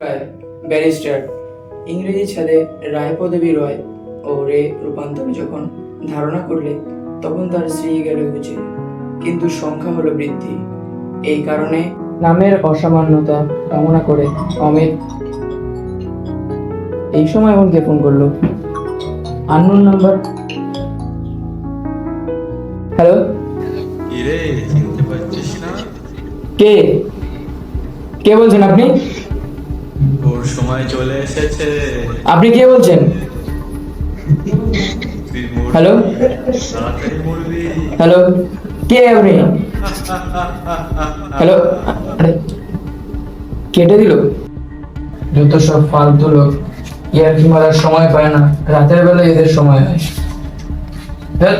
রায় barrister ইংরেজি ছেলে রায় পদবী রয় ও রে রূপান্তরে যখন ধারণা করলে তখন তার স্ত্রী গেল বুঝে, কিন্তু সংখ্যা হলো বৃদ্ধি। এই কারণে নামের অসামান্যতা কামনা করে অমিত এই সময় এমনকে ফোন করলো। Unknown number. হ্যালো, কিরে, চিনতে পারছিস না? কে কে বলছেন আপনি? তোর সময় চলে এসেছে। আপনি কে বলছেন? তুই মরবি, হ্যালো তাড়াতাড়ি মরবি। হ্যালো, কে আপনি? হ্যালো, আরে কেটে দিল। যত সব ফালতু লোক, ইয়ার্কি মারার সময় পায় না, রাতের বেলা এদের সময় হয়। ধ্যাৎ।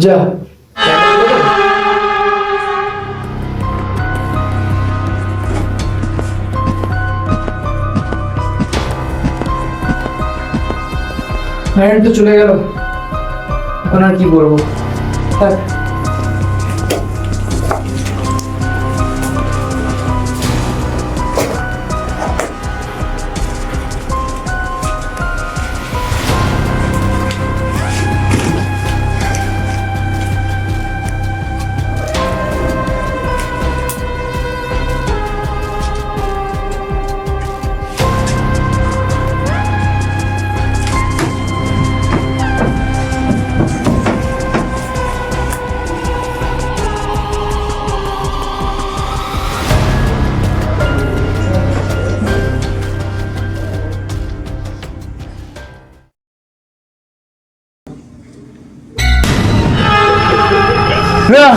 যা ম্যাডাম তো চলে গেল, এখন আর কি বলবো। থাক। না